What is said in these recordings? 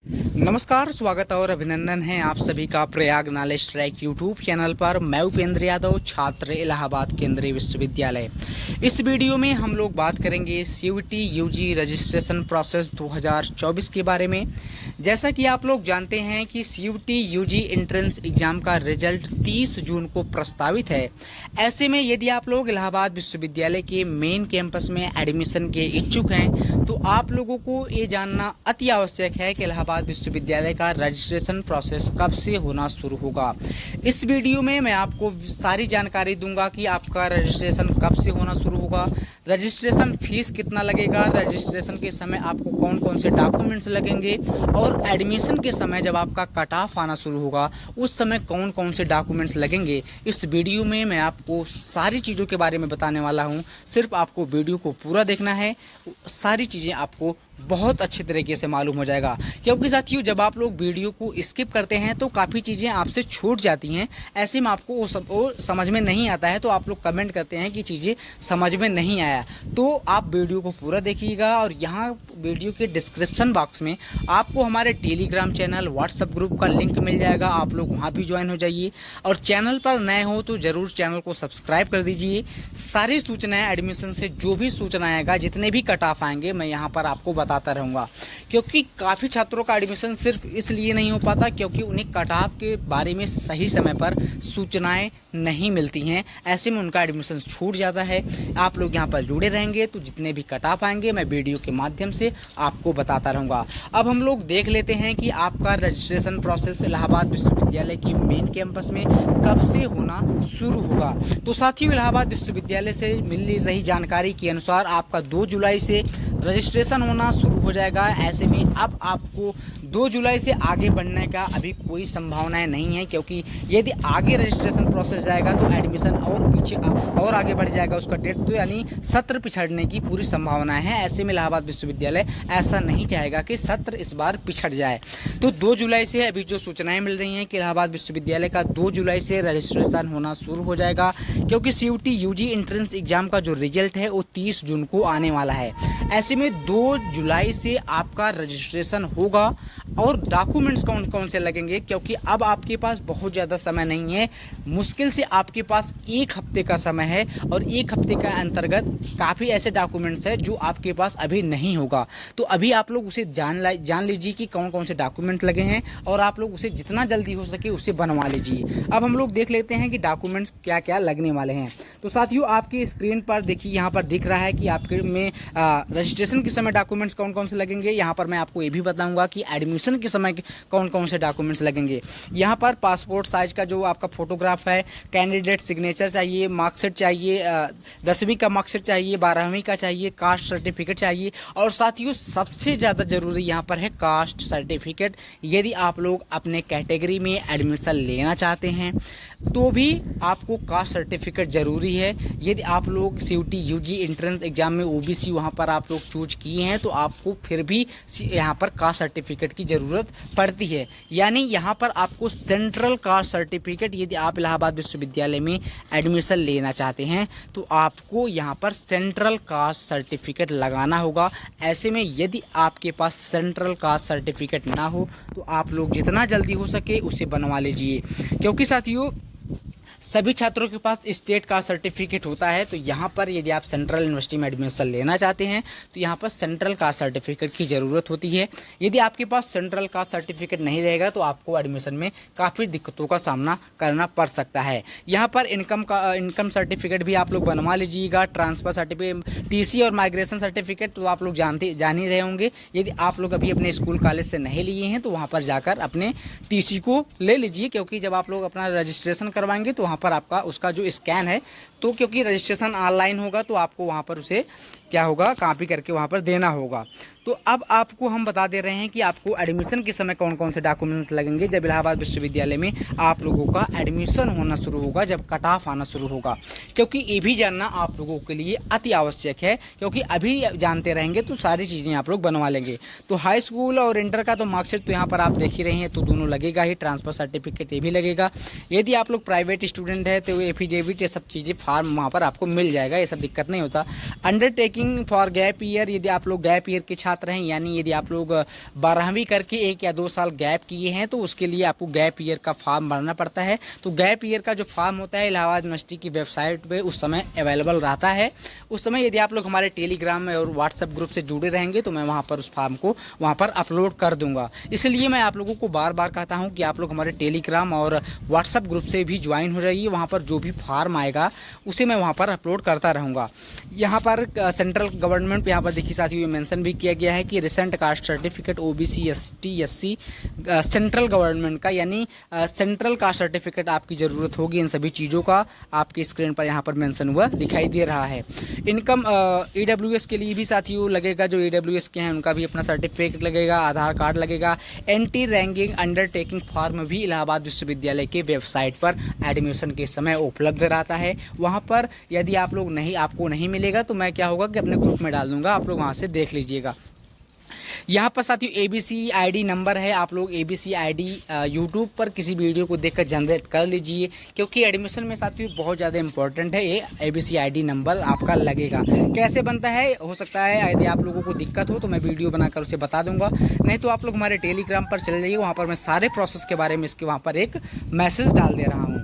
नमस्कार, स्वागत और अभिनंदन है आप सभी का Prayag knowledge track YouTube channel पर। मैं उपेंद्र यादव, छात्र इलाहाबाद केंद्रीय विश्वविद्यालय। इस वीडियो में हम लोग बात करेंगे सीयूईटी यूजी रजिस्ट्रेशन प्रोसेस 2024 के बारे में। जैसा कि आप लोग जानते हैं कि सीयूईटी यूजी एंट्रेंस एग्जाम का रिजल्ट 30 जून को प्रस्तावित है। ऐसे में यदि आप लोग इलाहाबाद विश्वविद्यालय के मेन कैंपस में एडमिशन के इच्छुक हैं तो आप लोगों को ये जानना अति आवश्यक है कि इलाहाबाद विश्वविद्यालय का रजिस्ट्रेशन प्रोसेस कब से होना शुरू होगा। इस वीडियो में मैं आपको सारी जानकारी दूंगा कि आपका रजिस्ट्रेशन कब से होना शुरू होगा, रजिस्ट्रेशन फीस कितना लगेगा, रजिस्ट्रेशन के समय आपको कौन कौन से डॉक्यूमेंट्स लगेंगे और एडमिशन के समय जब आपका कट ऑफ आना शुरू होगा उस समय कौन कौन से डॉक्यूमेंट्स लगेंगे। इस वीडियो में मैं आपको सारी चीज़ों के बारे में बताने वाला हूँ। सिर्फ आपको वीडियो को पूरा देखना है, सारी चीज़ें आपको बहुत अच्छे तरीके से मालूम हो जाएगा। क्योंकि साथियों, जब आप लोग वीडियो को स्किप करते हैं तो काफ़ी चीज़ें आपसे छूट जाती हैं। ऐसे में आपको वो समझ में नहीं आता है तो आप लोग कमेंट करते हैं कि चीज़ें समझ में नहीं आया। तो आप वीडियो को पूरा देखिएगा और यहाँ वीडियो के डिस्क्रिप्शन बॉक्स में आपको हमारे टेलीग्राम चैनल, व्हाट्सएप ग्रुप का लिंक मिल जाएगा। आप लोग वहाँ भी ज्वाइन हो जाइए और चैनल पर नए हो तो ज़रूर चैनल को सब्सक्राइब कर दीजिए। सारी सूचनाएँ एडमिशन से जो भी सूचना आएगा, जितने भी कट ऑफ आएंगे, मैं यहाँ पर आपको बताता रहूँगा। क्योंकि काफ़ी छात्रों का एडमिशन सिर्फ इसलिए नहीं हो पाता क्योंकि उन्हें कट ऑफ के बारे में सही समय पर सूचनाएं नहीं मिलती हैं। ऐसे में उनका एडमिशन छूट जाता है। आप लोग यहाँ पर जुड़े रहेंगे तो जितने भी कट ऑफ आएंगे मैं वीडियो के माध्यम से आपको बताता रहूँगा। अब हम लोग देख लेते हैं कि आपका रजिस्ट्रेशन प्रोसेस इलाहाबाद विश्वविद्यालय की मेन कैंपस में कब से होना शुरू होगा। तो साथियों, इलाहाबाद विश्वविद्यालय से मिल रही जानकारी के अनुसार आपका 2 जुलाई से रजिस्ट्रेशन होना शुरू हो जाएगा। ऐसे में अब आपको 2 जुलाई से आगे बढ़ने का अभी कोई संभावनाएं नहीं है, क्योंकि यदि आगे रजिस्ट्रेशन प्रोसेस जाएगा तो एडमिशन और पीछे और आगे बढ़ जाएगा उसका डेट, तो यानी सत्र पिछड़ने की पूरी संभावनाएं हैं। ऐसे में इलाहाबाद विश्वविद्यालय ऐसा नहीं चाहेगा कि सत्र इस बार पिछड़ जाए। तो 2 जुलाई से अभी जो सूचनाएं मिल रही हैं कि इलाहाबाद विश्वविद्यालय का 2 जुलाई से रजिस्ट्रेशन होना शुरू हो जाएगा, क्योंकि सीयूईटी यूजी एंट्रेंस एग्जाम का जो रिजल्ट है वो 30 जून को आने वाला है। ऐसे में 2 जुलाई से आपका रजिस्ट्रेशन होगा और डॉक्यूमेंट्स कौन कौन से लगेंगे, क्योंकि अब आपके पास बहुत ज़्यादा समय नहीं है। मुश्किल से आपके पास 1 हफ्ते का समय है और 1 हफ्ते का अंतर्गत काफ़ी ऐसे डॉक्यूमेंट्स हैं जो आपके पास अभी नहीं होगा। तो अभी आप लोग उसे जान लीजिए कि कौन कौन से डॉक्यूमेंट लगे हैं और आप लोग उसे जितना जल्दी हो सके उसे बनवा लीजिए। अब हम लोग देख लेते हैं कि डॉक्यूमेंट्स क्या क्या लगने वाले हैं। तो साथियों, आपकी स्क्रीन पर देखिए, यहाँ पर दिख रहा है कि आपके में रजिस्ट्रेशन के समय डॉक्यूमेंट्स कौन कौन से लगेंगे। यहाँ पर मैं आपको ये भी बताऊंगा कि एडमिशन के समय कौन कौन से डॉक्यूमेंट्स लगेंगे। यहाँ पर पासपोर्ट साइज का जो आपका फोटोग्राफ है, कैंडिडेट सिग्नेचर चाहिए, मार्कशीट चाहिए, 10वीं का मार्कशीट चाहिए, 12वीं का चाहिए, कास्ट सर्टिफिकेट चाहिए और साथियों सबसे ज़्यादा ज़रूरी यहाँ पर है कास्ट सर्टिफिकेट। यदि आप लोग अपने कैटेगरी में एडमिशन लेना चाहते हैं तो भी आपको कास्ट सर्टिफिकेट ज़रूरी है। यदि आप लोग सीयूईटी यूजी एंट्रेंस एग्जाम में ओबीसी वहाँ पर आप लोग चूज किए हैं तो आपको फिर भी यहाँ पर कास्ट सर्टिफिकेट की ज़रूरत पड़ती है। यानी यहाँ पर आपको सेंट्रल कास्ट सर्टिफिकेट, यदि आप इलाहाबाद विश्वविद्यालय में एडमिशन लेना चाहते हैं तो आपको यहाँ पर सेंट्रल कास्ट सर्टिफिकेट लगाना होगा। ऐसे में यदि आपके पास सेंट्रल कास्ट सर्टिफिकेट ना हो तो आप लोग जितना जल्दी हो सके उसे बनवा लीजिए, क्योंकि साथियों सभी छात्रों के पास स्टेट का सर्टिफिकेट होता है। तो यहाँ पर यदि आप सेंट्रल यूनिवर्सिटी में एडमिशन लेना चाहते हैं तो यहाँ पर सेंट्रल का सर्टिफिकेट की ज़रूरत होती है। यदि आपके पास सेंट्रल का सर्टिफिकेट नहीं रहेगा तो आपको एडमिशन में काफ़ी दिक्कतों का सामना करना पड़ सकता है। यहाँ पर इनकम सर्टिफिकेट भी आप लोग बनवा लीजिएगा। ट्रांसफ़र सर्टिफिकेट, टीसी और माइग्रेशन सर्टिफिकेट तो आप लोग जान ही रहे होंगे। यदि आप लोग अभी अपने स्कूल कॉलेज से नहीं लिए हैं तो वहाँ पर जाकर अपने टीसी को ले लीजिए, क्योंकि जब आप लोग अपना रजिस्ट्रेशन करवाएंगे तो वहाँ पर आपका उसका जो स्कैन है, तो क्योंकि रजिस्ट्रेशन ऑनलाइन होगा तो आपको वहाँ पर उसे क्या होगा, कॉपी करके वहाँ पर देना होगा। तो अब आपको हम बता दे रहे हैं कि आपको एडमिशन के समय कौन कौन से डॉक्यूमेंट्स लगेंगे जब इलाहाबाद विश्वविद्यालय में आप लोगों का एडमिशन होना शुरू होगा, जब कट ऑफ आना शुरू होगा। क्योंकि ये भी जानना आप लोगों के लिए अति आवश्यक है, क्योंकि अभी जानते रहेंगे तो सारी चीज़ें आप लोग बनवा लेंगे। तो हाई स्कूल और इंटर का तो मार्कशीट तो यहाँ पर आप देख ही रहे हैं, तो दोनों लगेगा ही। ट्रांसफ़र सर्टिफिकेट ये भी लगेगा। यदि आप लोग प्राइवेट स्टूडेंट है तो एफिडेविट, ये सब चीज़ें फॉर्म वहाँ पर आपको मिल जाएगा, ये सब दिक्कत नहीं होता। Undertaking taking for gap year, यदि आप लोग गैप ईयर के छात्र हैं, यानी यदि आप लोग 12वीं करके 1 या 2 साल गैप किए हैं तो उसके लिए आपको गैप ईयर का फॉर्म भरना पड़ता है। तो गैप ईयर का जो फॉर्म होता है इलाहाबाद यूनिवर्सिटी की वेबसाइट पे उस समय अवेलेबल रहता है। उस समय यदि आप लोग हमारे टेलीग्राम में और व्हाट्सएप ग्रुप से जुड़े रहेंगे तो मैं वहाँ पर उस फॉर्म को वहाँ पर अपलोड कर दूंगा। इसलिए मैं आप लोगों को बार बार कहता हूँ कि आप लोग हमारे टेलीग्राम और व्हाट्सएप ग्रुप से भी ज्वाइन हो जाइए। वहाँ पर जो भी फॉर्म आएगा उसे मैं वहाँ पर अपलोड करता रहूँगा। यहाँ पर सेंट्रल गवर्नमेंट यहाँ पर देखिए साथियों, ये मेंशन भी किया गया है कि recent caste certificate OBC ST SC central government का, यानी सेंट्रल कास्ट सर्टिफिकेट आपकी ज़रूरत होगी। इन सभी चीज़ों का आपकी स्क्रीन पर यहाँ पर मेंशन हुआ दिखाई दे रहा है। इनकम ईडब्ल्यूएस के लिए भी साथियों लगेगा, जो ईडब्ल्यूएस के हैं उनका भी अपना सर्टिफिकेट लगेगा, आधार कार्ड लगेगा। एंटी रैंकिंग अंडरटेकिंग फॉर्म भी इलाहाबाद विश्वविद्यालय के वेबसाइट पर एडमिशन के समय उपलब्ध रहता है। वहाँ पर यदि आप लोग आपको नहीं मिलेगा तो मैं क्या होगा कि अपने ग्रुप में डाल दूंगा, आप लोग वहाँ से देख लीजिएगा। यहाँ पर साथियों ABC ID नंबर है, आप लोग ABC ID यूट्यूब पर किसी वीडियो को देखकर जनरेट कर लीजिए, क्योंकि एडमिशन में साथियों बहुत ज़्यादा इंपॉर्टेंट है। ये ABC ID नंबर आपका लगेगा। कैसे बनता है, हो सकता है यदि आप लोगों को दिक्कत हो तो मैं वीडियो बनाकर उसे बता दूंगा, नहीं तो आप लोग हमारे टेलीग्राम पर चले जाइए, वहाँ पर मैं सारे प्रोसेस के बारे में इसके वहाँ पर एक मैसेज डाल दे रहा हूँ।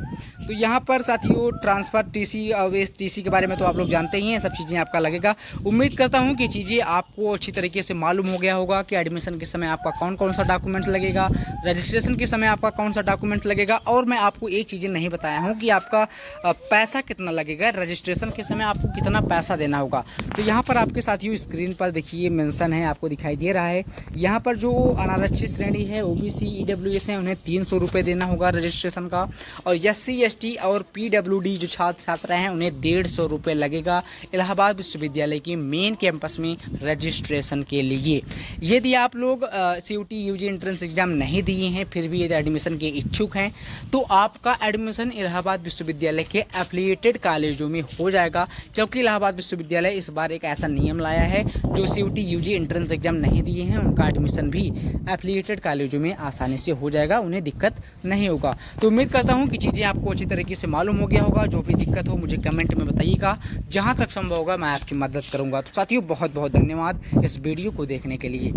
तो यहाँ पर साथियों ट्रांसफ़र TC और TC के बारे में तो आप लोग जानते ही हैं, सब चीज़ें आपका लगेगा। उम्मीद करता हूँ कि चीज़ें आपको अच्छी तरीके से मालूम हो गया होगा कि एडमिशन के समय आपका कौन कौन सा डॉक्यूमेंट्स लगेगा, रजिस्ट्रेशन के समय आपका कौन सा डॉक्यूमेंट लगेगा। और मैं आपको एक चीज़ें नहीं बताया हूँ कि आपका पैसा कितना लगेगा, रजिस्ट्रेशन के समय आपको कितना पैसा देना होगा। तो यहाँ पर आपके साथियों स्क्रीन पर देखिए मेंशन है, आपको दिखाई दे रहा है। यहाँ पर जो अनारक्षित श्रेणी है OBC EWS है उन्हें 300 रुपये देना होगा रजिस्ट्रेशन का, और SC ST और PWD जो छात्र हैं उन्हें 150 रुपये लगेगा इलाहाबाद विश्वविद्यालय की मेन कैंपस में रजिस्ट्रेशन के लिए। यदि आप लोग CUT UG एंट्रेंस एग्जाम नहीं दिए हैं फिर भी यदि एडमिशन के इच्छुक हैं तो आपका एडमिशन इलाहाबाद विश्वविद्यालय के एफिलिएटेड कॉलेजों में हो जाएगा, क्योंकि इलाहाबाद विश्वविद्यालय इस बार एक ऐसा नियम लाया है जो CUT UG एंट्रेंस एग्जाम नहीं दिए हैं उनका एडमिशन भी एफिलिएटेड कॉलेजों में आसानी से हो जाएगा, उन्हें दिक्कत नहीं होगा। तो उम्मीद करता हूँ कि चीज़ें आपको अच्छी तरीके से मालूम हो गया होगा। जो भी दिक्कत हो मुझे कमेंट में बताइएगा, जहाँ तक संभव होगा मैं आपकी मदद करूँगा। तो साथियों बहुत बहुत धन्यवाद इस वीडियो को देखने के लिए।